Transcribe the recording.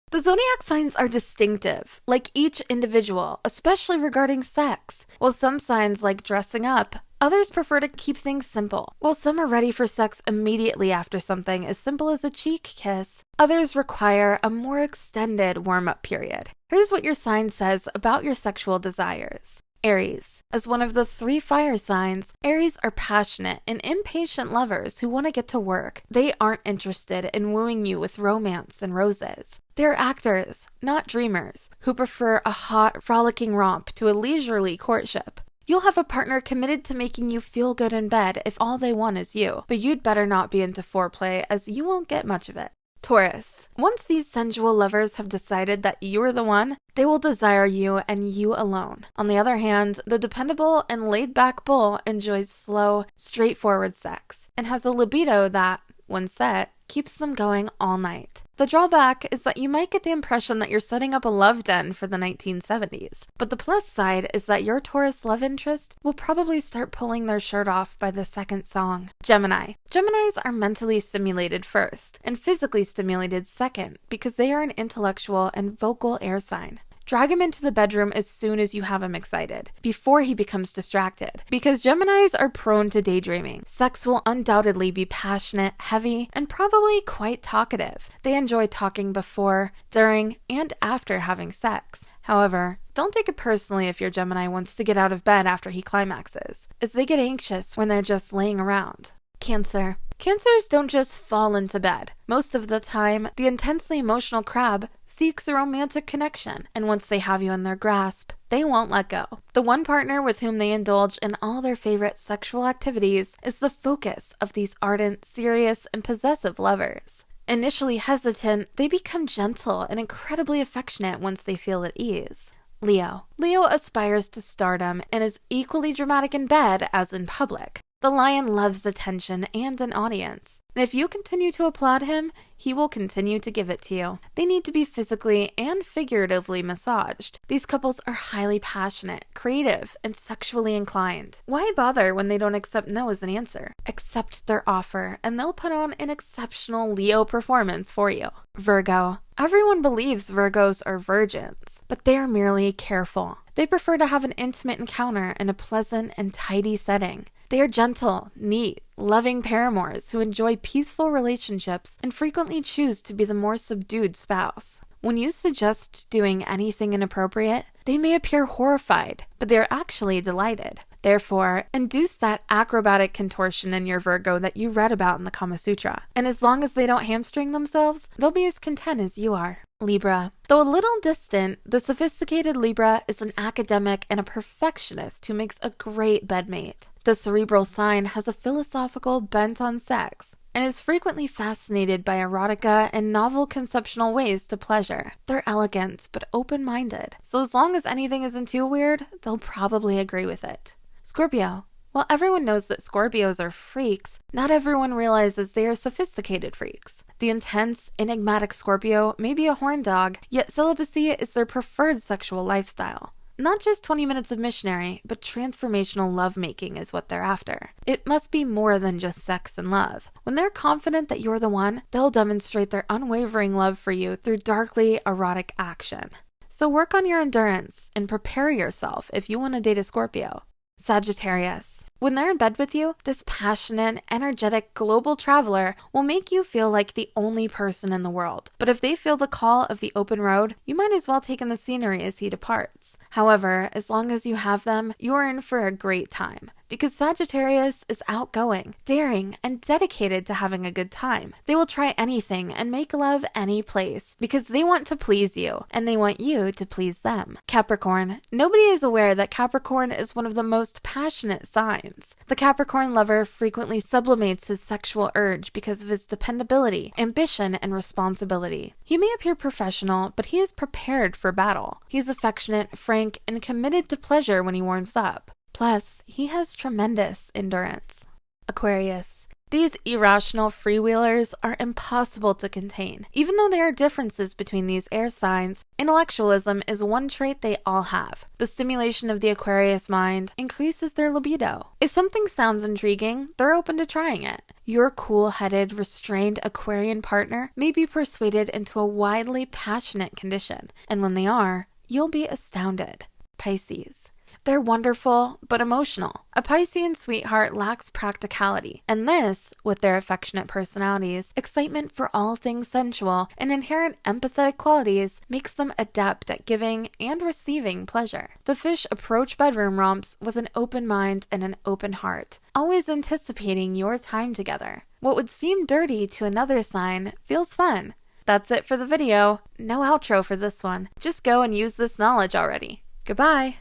The zodiac signs are distinctive, like each individual, especially regarding sex. While some signs like dressing up, others prefer to keep things simple. While some are ready for sex immediately after something as simple as a cheek kiss, others require a more extended warm-up period. Here's what your sign says about your sexual desires. Aries. As one of the 3 fire signs, Aries are passionate and impatient lovers who want to get to work. They aren't interested in wooing you with romance and roses. They're actors, not dreamers, who prefer a hot, frolicking romp to a leisurely courtship. You'll have a partner committed to making you feel good in bed if all they want is you, but you'd better not be into foreplay as you won't get much of it. Taurus. Once these sensual lovers have decided that you're the one, they will desire you and you alone. On the other hand, the dependable and laid-back bull enjoys slow, straightforward sex and has a libido that, when set, keeps them going all night. The drawback is that you might get the impression that you're setting up a love den for the 1970s. But the plus side is that your Taurus love interest will probably start pulling their shirt off by the second song. Gemini. Geminis are mentally stimulated first and physically stimulated second because they are an intellectual and vocal air sign. Drag him into the bedroom as soon as you have him excited, before he becomes distracted. Because Geminis are prone to daydreaming, sex will undoubtedly be passionate, heavy, and probably quite talkative. They enjoy talking before, during, and after having sex. However, don't take it personally if your Gemini wants to get out of bed after he climaxes, as they get anxious when they're just laying around. Cancer. Cancers don't just fall into bed. Most of the time, the intensely emotional crab seeks a romantic connection, and once they have you in their grasp, they won't let go. The one partner with whom they indulge in all their favorite sexual activities is the focus of these ardent, serious, and possessive lovers. Initially hesitant, they become gentle and incredibly affectionate once they feel at ease. Leo. Leo aspires to stardom and is equally dramatic in bed as in public. The lion loves attention and an audience, and if you continue to applaud him, he will continue to give it to you. They need to be physically and figuratively massaged. These couples are highly passionate, creative, and sexually inclined. Why bother when they don't accept no as an answer? Accept their offer, and they'll put on an exceptional Leo performance for you. Virgo. Everyone believes Virgos are virgins, but they are merely careful. They prefer to have an intimate encounter in a pleasant and tidy setting. They are gentle, neat, loving paramours who enjoy peaceful relationships and frequently choose to be the more subdued spouse. When you suggest doing anything inappropriate, they may appear horrified, but they are actually delighted. Therefore, induce that acrobatic contortion in your Virgo that you read about in the Kama Sutra. And as long as they don't hamstring themselves, they'll be as content as you are. Libra. Though a little distant, the sophisticated Libra is an academic and a perfectionist who makes a great bedmate. The cerebral sign has a philosophical bent on sex and is frequently fascinated by erotica and novel conceptual ways to pleasure. They're elegant but open-minded, so as long as anything isn't too weird, they'll probably agree with it. Scorpio. While everyone knows that Scorpios are freaks, not everyone realizes they are sophisticated freaks. The intense, enigmatic Scorpio may be a horn dog, yet celibacy is their preferred sexual lifestyle. Not just 20 minutes of missionary, but transformational lovemaking is what they're after. It must be more than just sex and love. When they're confident that you're the one, they'll demonstrate their unwavering love for you through darkly erotic action. So work on your endurance and prepare yourself if you want to date a Scorpio. Sagittarius. When they're in bed with you, this passionate, energetic, global traveler will make you feel like the only person in the world. But if they feel the call of the open road, you might as well take in the scenery as he departs. However, as long as you have them, you are in for a great time. Because Sagittarius is outgoing, daring, and dedicated to having a good time. They will try anything and make love any place because they want to please you and they want you to please them. Capricorn. Nobody is aware that Capricorn is one of the most passionate signs. The Capricorn lover frequently sublimates his sexual urge because of his dependability, ambition, and responsibility. He may appear professional, but he is prepared for battle. He is affectionate, frank, and committed to pleasure when he warms up. Plus, he has tremendous endurance. Aquarius. These irrational freewheelers are impossible to contain. Even though there are differences between these air signs, intellectualism is one trait they all have. The stimulation of the Aquarius mind increases their libido. If something sounds intriguing, they're open to trying it. Your cool-headed, restrained Aquarian partner may be persuaded into a widely passionate condition, and when they are, you'll be astounded. Pisces. They're wonderful, but emotional. A Piscean sweetheart lacks practicality, and this, with their affectionate personalities, excitement for all things sensual, and inherent empathetic qualities, makes them adept at giving and receiving pleasure. The fish approach bedroom romps with an open mind and an open heart, always anticipating your time together. What would seem dirty to another sign feels fun. That's it for the video. No outro for this one. Just go and use this knowledge already. Goodbye.